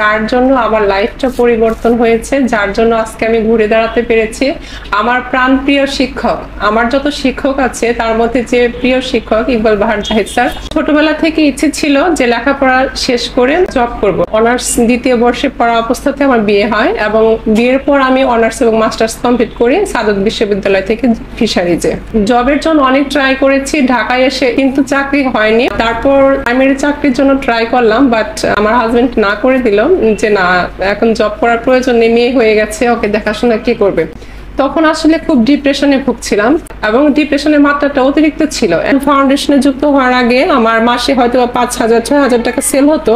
যার জন্য আমার লাইফটা পরিবর্তন হয়েছে, যার জন্য আজকে আমি ঘুরে দাঁড়াতে পেরেছি। আমার প্রাণপ্রিয় শিক্ষক, আমার যত শিক্ষক আছে তার মধ্যে যে প্রিয় শিক্ষক ইকবাল বাহার জাহিদ স্যার। ছোটবেলা থেকে ইচ্ছে ছিল যে লেখাপড়া শেষ করে জব করব। অনার্স দ্বিতীয় বর্ষে পড়া অবস্থাতে আমার বিয়ে হয় এবং বিয়ের পর আমি অনার্স এবং মাস্টার্স কমপ্লিট করি সাদত বিশ্ববিদ্যালয় থেকে ফিশারিজে। জবের জন্য অনেক ট্রাই করেছি ঢাকায় এসে, কিন্তু চাকরি হয়নি। তারপর প্রাইমারি চাকরির জন্য ট্রাই করলাম, বাট আমার হাজবেন্ড না করে দিল যে না, এখন জব করার প্রয়োজন নেই, মেয়ে হয়ে গেছে, ওকে দেখাশোনা কি করবে। তখন আসলে খুব ডিপ্রেশনে ভুগছিলাম এবং ডিপ্রেশনের মাত্রাটা অতিরিক্ত ছিল। ফাউন্ডেশনে যুক্ত হওয়ার আগে আমার মাসে হয়তো 5,000-6,000 টাকা সেল হতো,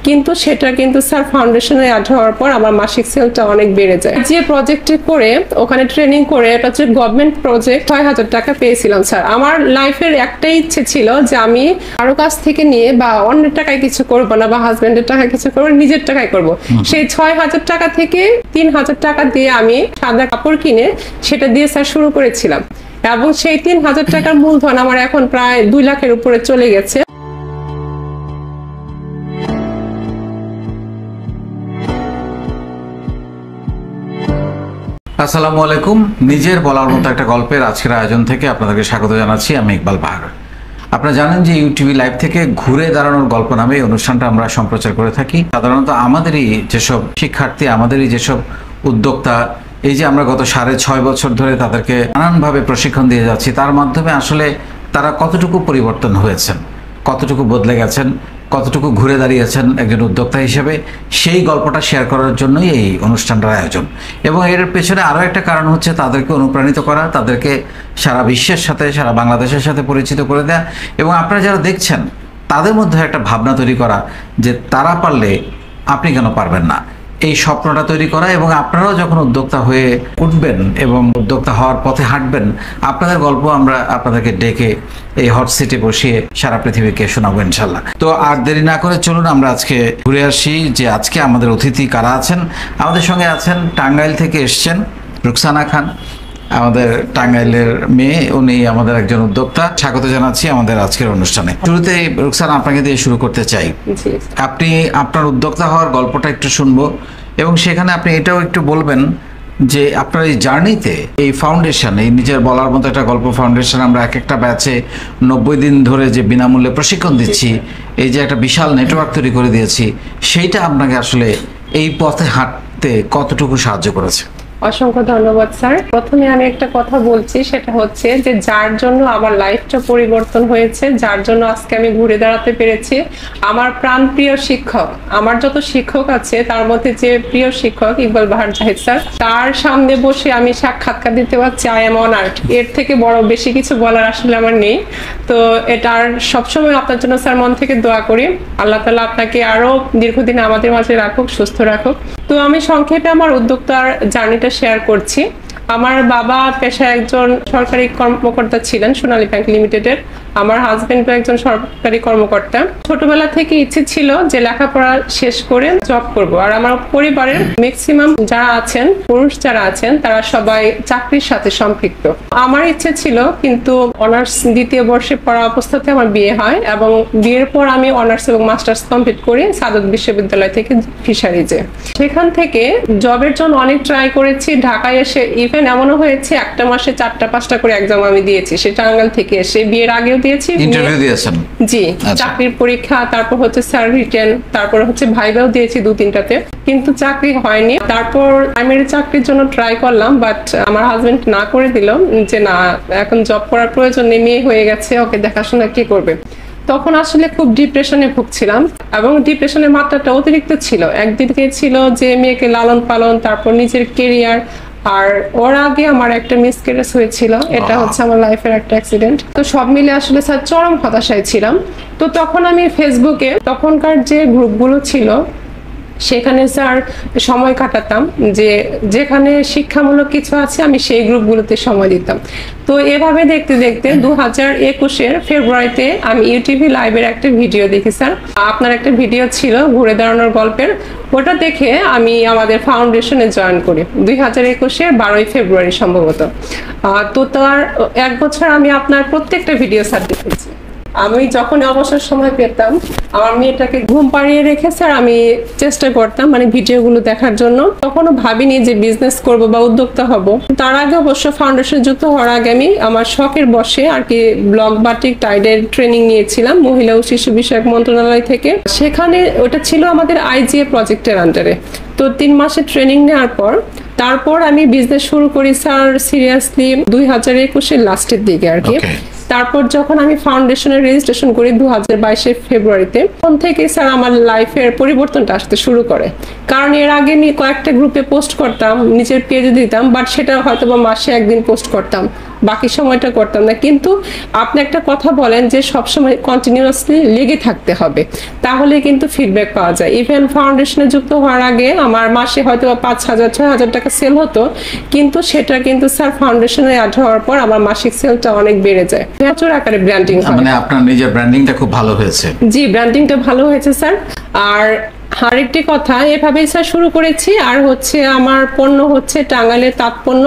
কিন্তু সেটা কিন্তু স্যার ফাউন্ডেশনে অ্যাড হওয়ার পর আমার মাসিক সেলটা অনেক বেড়ে যায়। যে প্রজেক্টে করে ওখানে ট্রেনিং করে, এটা হচ্ছে গভর্নমেন্ট প্রজেক্ট, 6,000 টাকা পেয়েছিলাম স্যার। আমার লাইফের একটাই ইচ্ছে ছিল যে আমি কারো কাছ থেকে নিয়ে বা অন্যের টাকায় কিছু করবো না, বা হাজবেন্ডের টাকায় কিছু করবো, নিজের টাকায় করবো। সেই 6,000 টাকা থেকে 3,000 টাকা দিয়ে আমি সাদা কাপড় কিনে সেটা দিয়ে স্যার শুরু করেছিলাম এবং সেই 3,000 টাকার মূলধন আমার এখন প্রায় 2 লাখের উপরে চলে গেছে। আসসালামু আলাইকুম। নিজের বলার মতো একটা গল্পের আজকের আয়োজন থেকে আপনাদেরকে স্বাগত জানাচ্ছি। আমি ইকবাল বাহার। আপনারা জানেন যে ইউটিভি লাইভ থেকে ঘুরে দাঁড়ানোর গল্প নামে এই অনুষ্ঠানটা আমরা সম্প্রচার করে থাকি। সাধারণত আমাদেরই যেসব শিক্ষার্থী, আমাদেরই যেসব উদ্যোক্তা, এই যে আমরা গত 6.5 বছর ধরে তাদেরকে নানানভাবে প্রশিক্ষণ দিয়ে যাচ্ছি, তার মাধ্যমে আসলে তারা কতটুকু পরিবর্তন হয়েছেন, কতটুকু বদলে গেছেন, কতটুকু ঘুরে দাঁড়িয়েছেন একজন উদ্যোক্তা হিসেবে, সেই গল্পটা শেয়ার করার জন্যই এই অনুষ্ঠানটার আয়োজন। এবং এর পেছনে আরও একটা কারণ হচ্ছে তাদেরকে অনুপ্রাণিত করা, তাদেরকে সারা বিশ্বের সাথে, সারা বাংলাদেশের সাথে পরিচিত করে দেয়া, এবং আপনারা যারা দেখছেন তাদের মধ্যে একটা ভাবনা তৈরি করা যে তারা পারলে আপনি কেন পারবেন না, এই স্বপ্নটা তৈরি করা। এবং আপনারাও যখন উদ্যোক্তা হয়ে উঠবেন এবং উদ্যোক্তা হওয়ার পথে হাঁটবেন, আপনাদের গল্প আমরা আপনাদেরকে ডেকে এই হট সিটে বসিয়ে সারা পৃথিবীকে শোনাবো ইনশাল্লাহ। তো আর দেরি না করে চলুন আমরা আজকে ঘুরে আসি যে আজকে আমাদের অতিথি কারা আছেন। আমাদের সঙ্গে আছেন টাঙ্গাইল থেকে এসছেন রুকসানা খান, আমাদের টাঙ্গাইলের মেয়ে, উনি আমাদের একজন উদ্যোক্তা। স্বাগত জানাচ্ছি আমাদের আজকের অনুষ্ঠানে। শুরুতে রুকসানা, আপনাকে দিয়ে শুরু করতে চাই। আপনি আপনার উদ্যোক্তা হওয়ার গল্পটা একটু শুনবো এবং সেখানে আপনি এটাও একটু বলবেন যে আপনার এই জার্নিতে এই ফাউন্ডেশন, এই নিজের বলার মতো একটা গল্প ফাউন্ডেশন, আমরা এক একটা ব্যাচে 90 দিন ধরে যে বিনামূল্যে প্রশিক্ষণ দিচ্ছি, এই যে একটা বিশাল নেটওয়ার্ক তৈরি করে দিয়েছি, সেইটা আপনাকে আসলে এই পথে হাঁটতে কতটুকু সাহায্য করেছে? অসংখ্য ধন্যবাদ স্যার। প্রথমে আমি একটা কথা বলছি, সেটা হচ্ছে যে যার জন্য আমার লাইফটা পরিবর্তন হয়েছে, যার জন্য আজকে আমি ঘুরে দাঁড়াতে পেরেছি, আমার প্রাণপ্রিয় শিক্ষক। আমার যত শিক্ষক আছে তার মধ্যে যে প্রিয় শিক্ষক ইকবাল বাহার জাহিদ স্যার, তার সামনে বসে আমি সাক্ষাৎকার দিতে পারছি, আই এম অনার্ড। এর থেকে বড় বেশি কিছু বলার আসলে আমার নেই। তো এটার সবসময় আপনার জন্য স্যার মন থেকে দোয়া করি, আল্লাহ তাআলা আপনাকে আরো দীর্ঘদিন আমাদের মাঝে রাখুক, সুস্থ রাখুক। তো আমি সংক্ষেপে আমার উদ্যোক্তার জার্নিটা শেয়ার করছি। আমার বাবা পেশায় একজন সরকারি কর্মকর্তা ছিলেন সোনালী ব্যাংক লিমিটেডের। আমার হাজবেন্ড একজন সরকারি কর্মকর্তা। ছোটবেলা থেকে ইচ্ছে ছিল যে লেখাপড়া শেষ করে জব করব। আর আমার পরিবারের ম্যাক্সিমাম যারা আছেন, পুরুষ যারা আছেন, তারা সবাই চাকরির সাথে সম্পৃক্ত। আমার ইচ্ছে ছিল, কিন্তু অনার্স দ্বিতীয় বর্ষে পড়া অবস্থাতে আমার বিয়ে হয় এবং বিয়ের পর আমি অনার্স এবং মাস্টার্স কমপ্লিট করি সাদত বিশ্ববিদ্যালয় থেকে ফিশারিজে। সেখান থেকে জবের জন্য অনেক ট্রাই করেছি ঢাকায় এসে। ইভেন এমনও হয়েছে একটা মাসে 4টা-5টা করে এক্সাম আমি দিয়েছি, সে টাঙ্গাইল থেকে এসে। বিয়ের আগেও দিয়েছি, ইন্টারভিউ দিয়েছেন? জি, চাকরির পরীক্ষা, তারপর হচ্ছে স্যার রিটেন, তারপর হচ্ছে ভাইভাও দিয়েছি 2-3টাতে, কিন্তু চাকরি হয়নি। তারপর প্রাইমারি চাকরির জন্য ট্রাই করলাম, বাট আমার হাজবেন্ড না করে দিল যে না, এখন জব করার প্রয়োজন নেই, মেয়ে হয়ে গেছে, ওকে দেখাশোনা কি করবে। তখন আসলে খুব ডিপ্রেশনে ভুগছিলাম এবং ডিপ্রেশনের মাত্রাটা অতিরিক্ত ছিল। একদিকে ছিল যে মেয়েকে লালন পালন, তারপর নিজের কেরিয়ার, আর ওর আগে আমার একটা মিসক্যারেজ হয়েছিল। এটা হচ্ছে আমার লাইফের একটা অ্যাক্সিডেন্ট। তো সব মিলে আসলে স্যার চরম হতাশায় ছিলাম। তো তখন আমি ফেসবুকে তখনকার যে গ্রুপগুলো ছিল সেখানে স্যার সময় কাটাতাম, যে যেখানে শিক্ষামূলক কিছু আছে আমি সেই গ্রুপগুলোতে সময় দিতাম। তো এভাবে দেখতে দেখতে 2021-এর ফেব্রুয়ারিতে আমি ইউটিভি লাইভের একটা ভিডিও দেখি স্যার। আপনার একটা ভিডিও ছিল ঘুরে দাঁড়ানোর গল্পের, ওটা দেখে আমি আমাদের ফাউন্ডেশনে জয়েন করি 2021-এর 12ই ফেব্রুয়ারি সম্ভবত। তো তার 1 বছর আমি আপনার প্রত্যেকটা ভিডিও স্যার দেখেছি। আমি যখন অবসর সময় পেতাম আমার মেয়েটাকে ঘুম পাড়িয়ে রেখে স্যার আমি চেষ্টা করতাম মানে ভিডিওগুলো দেখার জন্য। তখনও ভাবিনি যে বিজনেস করব বা উদ্যোক্তা হব। তার আগে অবশ্য ফাউন্ডেশন যুক্ত হওয়ার আগে আমি আমার শখের বসে আর কি ব্লক বাটিক টাইডের ট্রেনিং নিয়েছিলাম মহিলা ও শিশু বিষয়ক মন্ত্রণালয় থেকে। সেখানে ওটা ছিল আমাদের আইজিএ প্রজেক্টের আন্ডারে। তো 3 মাসের ট্রেনিং নেওয়ার পর তারপর আমি বিজনেস শুরু করি স্যার সিরিয়াসলি 2021-এর লাস্টের দিকে আর কি। তারপর যখন আমি ফাউন্ডেশনের রেজিস্ট্রেশন করি 2022-এর ফেব্রুয়ারিতে, তখন থেকে স্যার আমার লাইফের পরিবর্তনটা আসতে শুরু করে। কারণ এর আগে আমি কয়েকটা গ্রুপে পোস্ট করতাম, নিজের পেজে দিতাম, বাট সেটা হয়তো বা মাসে একদিন পোস্ট করতাম, বাকি সময়টা করতাম না। কিন্তু আপনি একটা কথা বলেন যে সবসময় কন্টিনিউয়াসলি লেগে থাকতে হবে, তাহলে কিন্তু ফিডব্যাক পাওয়া যায়। ইভেন ফাউন্ডেশনে যুক্ত হওয়ার আগে আমার মাসে হয়তো 5,000-6,000 টাকা সেল হতো, কিন্তু সেটা কিন্তু স্যার ফাউন্ডেশনে অ্যাড হওয়ার পর আমার মাসিক সেলটা অনেক বেড়ে যায়। প্রচুর আকারে ব্র্যান্ডিং হয়। মানে আপনার নিজের ব্র্যান্ডিংটা খুব ভালো হয়েছে। জি, ব্র্যান্ডিংটা ভালো হয়েছে স্যার। আর আরেকটি কথা, এভাবেই স্যার শুরু করেছি। আর হচ্ছে আমার পণ্য হচ্ছে টাঙ্গাইলের তাঁত পণ্য,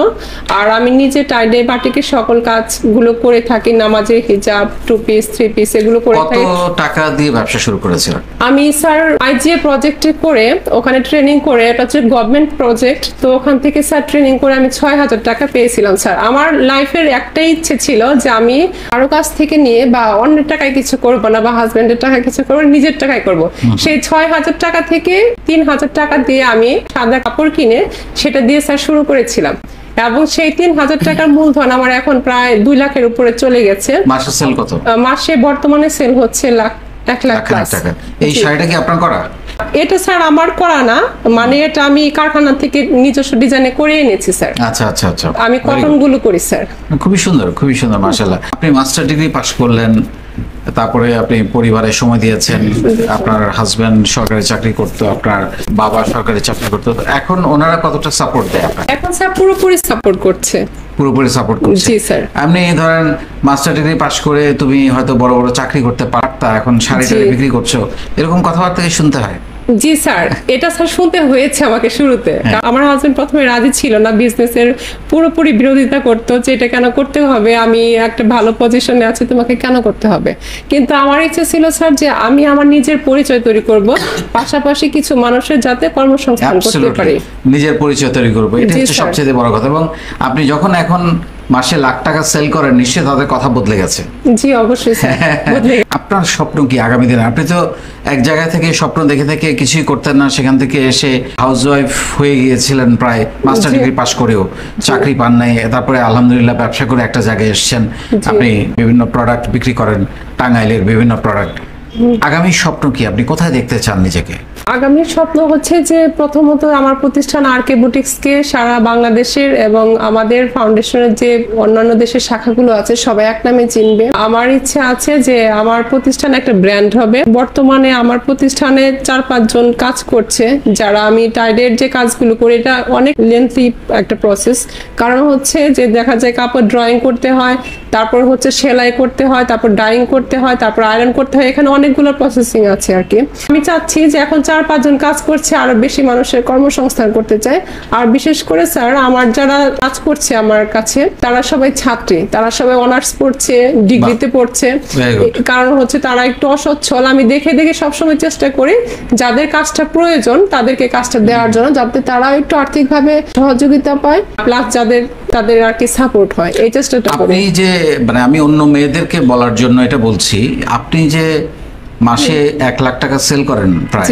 আর আমি নিজে টাইডে বাটিকের সকল কাজগুলো করে থাকি, নামাজের হিজাব, 2 পিস 3 পিস এগুলো করে থাকি। কত টাকা দিয়ে ব্যবসা শুরু করেছিলেন? আমি স্যার আইজিএ প্রজেক্টে করে ওখানে ট্রেনিং করে, এটা হচ্ছে গভর্নমেন্ট প্রজেক্ট, তো ওখান থেকে স্যার ট্রেনিং করে আমি 6,000 টাকা পেয়েছিলাম স্যার। আমার লাইফের একটাই ইচ্ছে ছিল যে আমি কারো কাছ থেকে নিয়ে বা অন্যের টাকায় কিছু করবো না, বা হাজবেন্ডের টাকায় কিছু করবো, নিজের টাকায় করবো। সেই 6,000 টাকা থেকে 3,000 টাকা দিয়ে আমি সাদা কাপড় কিনে সেটা দিয়ে স্যার শুরু করেছিলাম, এবং সেই 3,000 টাকার মূলধন আমার এখন প্রায় 2 লাখের উপরে চলে গেছে। মাসে সেল কত? মাসে বর্তমানে সেল হচ্ছে 1 লাখ টাকা। এই শাড়িটা কি আপনার করা? এটা স্যার আমার করা না, মানে এটা আমি কারখানা থেকে নিজস্ব ডিজাইনে করে এনেছি স্যার। আচ্ছা আচ্ছা আচ্ছা, আমি কটন গুলো করি স্যার। খুবই সুন্দর, খুবই সুন্দর, মাশাআল্লাহ। আপনি মাস্টার ডিগ্রি পাশ করলেন, তারপরে আপনি পরিবারের সময় দিয়েছেন। আপনার হাজবেন্ড সরকারি চাকরি করতো, আপনার বাবা সরকারি চাকরি করতো। এখন ওনারা কতটা সাপোর্ট দেয় আপনাকে? এখন স্যার পুরোপুরি সাপোর্ট করছে। পুরোপুরি সাপোর্ট করছে? জি স্যার। আপনি ধরেন মাস্টার ডিগ্রি পাশ করে তুমি হয়তো বড় বড় চাকরি করতে পারতা, এখন শাড়ি টাড়ি বিক্রি করছো, এরকম কথাবার্তা শুনতে হয়? জি স্যার, এটা স্যার শুনতে হয়েছে আমাকে শুরুতে। আমার হাজবেন্ড প্রথমে রাজি ছিল না, বিজনেসের পুরোপুরি বিরোধিতা করতো যে এটা কেন করতে হবে, আমি একটা ভালো পজিশনে আছি, তোমাকে কেন করতে হবে। কিন্তু আমার ইচ্ছে ছিল স্যার যে আমি আমার নিজের পরিচয় তৈরি করব, পাশাপাশি কিছু মানুষের যাতে কর্মসংস্থান করতে পারি, নিজের পরিচয় তৈরি করবো, এটা হচ্ছে সবচেয়ে বড় কথা। এবং আপনি যখন এখন মাসে লাখ টাকা সেল করেন, নিশ্চয়ই তাদের কথা বদলে গেছে। জি অবশ্যই স্যার, বদলে গেছে। আপনার স্বপ্ন কি আগামী দিনে? আপনি তো এক জায়গা থেকে স্বপ্ন দেখে থেকে কিছুই করতেন না, সেখান থেকে এসে হাউসওয়াইফ হয়ে গিয়েছিলেন প্রায়, মাস্টার ডিগ্রি পাশ করেও চাকরি পান নাই, তারপরে আলহামদুলিল্লাহ ব্যবসা করে একটা জায়গায় এসেছেন। আপনি বিভিন্ন প্রোডাক্ট বিক্রি করেন, টাঙ্গাইলের বিভিন্ন প্রোডাক্ট। আগামী স্বপ্ন কি? আপনি কোথায় দেখতে চান নিজেকে? আগামী স্বপ্ন হচ্ছে যে প্রথমত আমার প্রতিষ্ঠান আরকে বুটিক্সকে সারা বাংলাদেশের এবং আমাদের ফাউন্ডেশনের যে অন্যান্য দেশের শাখাগুলো আছে সবাই এক নামে চিনবে। আমার ইচ্ছা আছে যে আমার প্রতিষ্ঠান একটা ব্র্যান্ড হবে। বর্তমানে আমার প্রতিষ্ঠানে 4-5 জন কাজ করছে, যারা আমি টাইডের যে কাজগুলো করি এটা অনেক লেন্থি একটা প্রসেস। কারণ হচ্ছে যে দেখা যায় কাপড় ড্রয়িং করতে হয়, তারপর হচ্ছে সেলাই করতে হয়, তারপর ডাইং করতে হয়, তারপর আয়রন করতে হয়, এখানে অনেকগুলো প্রসেসিং আছে আর কি। আমি চাচ্ছি যে এখন 4-5 জন কাজ করছে, আরো বেশি মানুষের কর্মসংস্থান করতে চায়। আর বিশেষ করে স্যার আমার যারা কাজ করছে আমার কাছে তারা সবাই ছাত্রী, তারা সবাই অনার্স পড়ছে, ডিগ্রিতে পড়ছে। কারণ হচ্ছে তারা একটু অসচ্ছল, আমি দেখে দেখে সবসময় চেষ্টা করি যাদের কাজটা প্রয়োজন তাদেরকে কাজটা দেওয়ার জন্য, যাতে তারা একটু আর্থিকভাবে সহযোগিতা পায়, প্লাস তাদের আর কি সাপোর্ট হয়, এই চেষ্টাটা করি। আপনি যে মানে আমি অন্য মেয়েদেরকে বলার জন্য এটা বলছি, আপনি যে মাসে 1 লাখ টাকা সেল করেন প্রায়,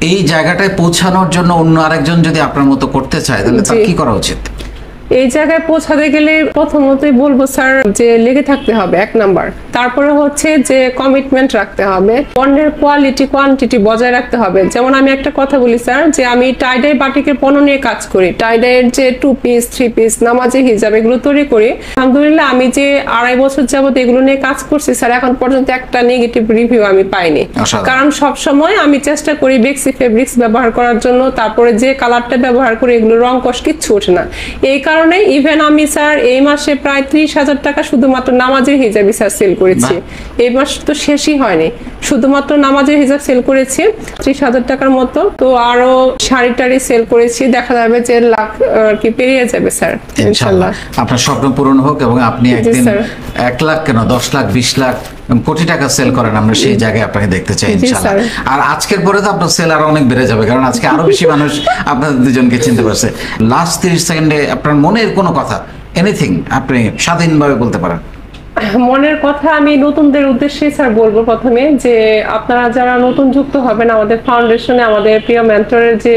এই জায়গাটায় পৌঁছানোর জন্য অন্য আরেকজন যদি আপনার মতো করতে চায় তাহলে তার কি করা উচিত? এই জায়গায় পৌঁছাতে গেলে প্রথমতই বলবো স্যার যে লেগে থাকতে হবে 1 নাম্বার। তারপরে হচ্ছে যে কমিটমেন্ট রাখতে হবে, পণ্যের কোয়ালিটি কোয়ান্টিটি বজায় রাখতে হবে। যেমন আমি একটা কথা বলি স্যার, যে আমি টাইডাই বাটিকের পণ্য নিয়ে কাজ করি, টাইডাইয়ের যে 2 পিস 3 পিস নামাজি হিজাব এগুলো তৈরি করি। আলহামদুলিল্লাহ আমি যে 2.5 বছর যাবত এগুলো নিয়ে কাজ করছি স্যার, এখন পর্যন্ত একটা নেগেটিভ রিভিউ আমি পাইনি। কারণ সব সময় আমি চেষ্টা করি বেক্সি ফেব্রিক্স ব্যবহার করার জন্য, তারপরে যে কালারটা ব্যবহার করি এগুলো রং কষ কিচ্ছু ওঠে না। এই কারণে ইভেন আমি স্যার এই মাসে প্রায় 30,000 টাকা শুধুমাত্র নামাজের হিজাবই স্যার সেল করেছি। এই মাস তো শেষই হয়নি, শুধুমাত্র নামাজের হিজাব সেল করেছি 30,000 টাকার মতো। তো আরো শাড়ি টাড়ি সেল করেছি, দেখা যাবে যে লাখ কি পেরিয়ে যাবে স্যার ইনশাআল্লাহ। আপনার স্বপ্ন পূরণ হোক এবং আপনি একদিন 1 লাখ কেন 10 লাখ 20 লাখ এবং কোটি টাকা সেল করেন, আমরা সেই জায়গায় আপনাকে দেখতে চাই জি, ইনশাআল্লাহ। স্যার। আর আজকের পরে তো আপনার সেল আরো অনেক বেড়ে যাবে, কারণ আজকে আরো বেশি মানুষ আপনাদের দুজনকে চিনতে পারছে। লাস্ট 30 সেকেন্ডে আপনার মনের কোনো কথা, এনিথিং আপনি স্বাধীনভাবে বলতে পারেন। মনের কথা আমি নতুনদের উদ্দেশ্যে স্যার বলবো প্রথমে যে আপনারা যারা নতুন যুক্ত হবেন আমাদের ফাউন্ডেশনে, আমাদের প্রিয় মেন্টরের যে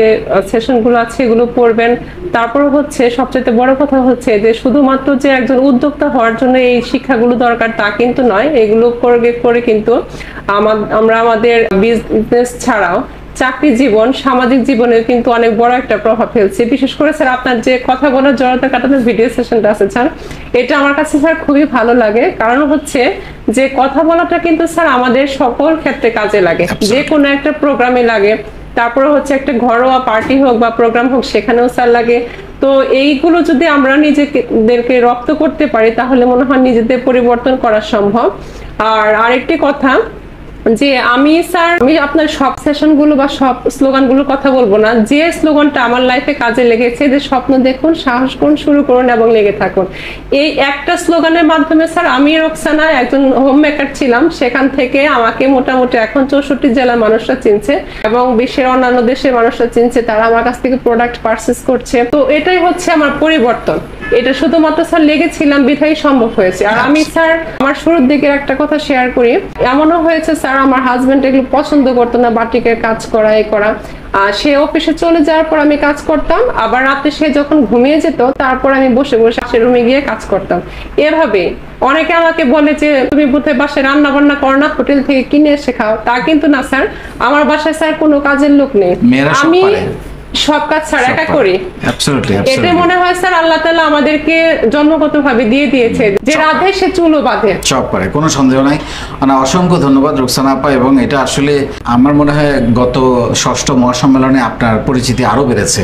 সেশনগুলো আছে এগুলো পড়বেন। তারপর হচ্ছে সবচেয়ে বড় কথা হচ্ছে যে শুধুমাত্র যে একজন উদ্যোক্তা হওয়ার জন্য এই শিক্ষাগুলো দরকার তা কিন্তু নয়। এগুলো করে কিন্তু আমরা আমাদের বিজনেস ছাড়াও চাকরি জীবন, সামাজিক জীবনে কিন্তু অনেক বড় একটা প্রভাব ফেলছে। বিশেষ করে স্যার আপনার যে কথা বলার জড়তা কাটানোর ভিডিও সেশনটা আছে স্যার, এটা আমার কাছে স্যার খুবই ভালো লাগে। কারণ হচ্ছে যে কথা বলাটা কিন্তু স্যার আমাদের সকল ক্ষেত্রে কাজে লাগে, যে কোনো একটা প্রোগ্রামে লাগে, তারপরে হচ্ছে একটা ঘরোয়া পার্টি হোক বা প্রোগ্রাম হোক সেখানেও স্যার লাগে। তো এইগুলো যদি আমরা নিজেদেরকে রপ্ত করতে পারি তাহলে মনে হয় নিজেদের পরিবর্তন করা সম্ভব। আর আরেকটি কথা যে আমি আপনার সব সেশনগুলো বা সব স্লোগানগুলোর কথা বলবো না, যে স্লোগানটা আমার লাইফে কাজে লেগেছে যে স্বপ্ন দেখুন, সাহস করুন, শুরু করুন এবং লেগে থাকুন, এই একটা স্লোগানের মাধ্যমে স্যার আমি রোকসানা একজন হোম মেকার ছিলাম, সেখান থেকে আমাকে মোটামুটি এখন 64 জেলার মানুষরা চিনছে এবং বিশ্বের অন্যান্য দেশের মানুষরা চিনছে, তারা আমার কাছ থেকে প্রোডাক্ট পারচেজ করছে। তো এটাই হচ্ছে আমার পরিবর্তন। এটা শুধুমাত্র স্যার লেগেছিলাম বিধায় সম্ভব হয়েছে। আর আমি স্যার আমার শুরুর দিকের একটা কথা শেয়ার করি, এমনও হয়েছে স্যার আমার হাজবেন্ড এগুলো পছন্দ করতো না, বাটিকের কাজ করা এ করা। সে অফিসে চলে যাওয়ার পর আমি কাজ করতাম, আবার রাতে সে যখন ঘুমিয়ে যেত তারপর আমি বসে বসে সে রুমে গিয়ে কাজ করতাম। এভাবে অনেকে আমাকে বলে যে তুমি বোধহয় বাসায় রান্না বান্না করো না, হোটেল থেকে কিনে এসে খাও। তা কিন্তু না স্যার, আমার বাসায় স্যার কোনো কাজের লোক নেই, আমি সব কাজ স্যার একা করি। এটা মনে হয় স্যার আল্লাহ তাআলা আমাদেরকে জন্মগতভাবে দিয়ে দিয়েছে, যে রাধে সে চুলও বাঁধে, সব পারে, কোনো সন্দেহ নাই। মানে অসংখ্য ধন্যবাদ রোকসানা আপা। এবং এটা আসলে আমার মনে হয় গত 6ষ্ঠ মহাসম্মেলনে আপনার পরিচিতি আরো বেড়েছে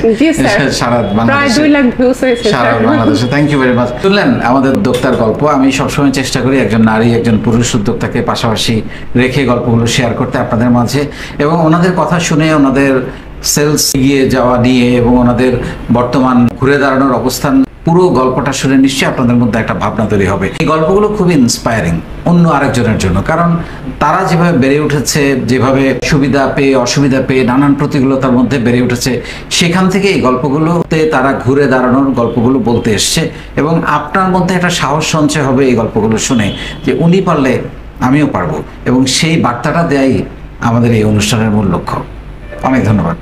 সারা বাংলাদেশে, 2 লাখ ভিউজ হয়েছে সারা বাংলাদেশে। Thank you very much. শুনলেন আমাদের উদ্যোক্তার গল্প। আমি সবসময় চেষ্টা করি একজন নারী, একজন পুরুষ উদ্যোক্তাকে পাশাপাশি রেখে গল্পগুলো শেয়ার করতে আপনাদের মাঝে, এবং ওনাদের কথা শুনে ওনাদের সেলস এগিয়ে যাওয়া নিয়ে এবং ওনাদের বর্তমান ঘুরে দাঁড়ানোর অবস্থান, পুরো গল্পটা শুনে নিশ্চয়ই আপনাদের মধ্যে একটা ভাবনা তৈরি হবে। এই গল্পগুলো খুবই ইন্সপায়ারিং অন্য আরেকজনের জন্য, কারণ তারা যেভাবে বেড়ে উঠেছে, যেভাবে সুবিধা পেয়ে অসুবিধা পেয়ে নানান প্রতিকূলতার মধ্যে বেড়ে উঠেছে, সেখান থেকে এই গল্পগুলোতে তারা ঘুরে দাঁড়ানোর গল্পগুলো বলতে এসছে। এবং আপনার মধ্যে একটা সাহস সঞ্চয় হবে এই গল্পগুলো শুনে, যে উনি পারলে আমিও পারবো, এবং সেই বার্তাটা দেয়াই আমাদের এই অনুষ্ঠানের মূল লক্ষ্য। অনেক ধন্যবাদ।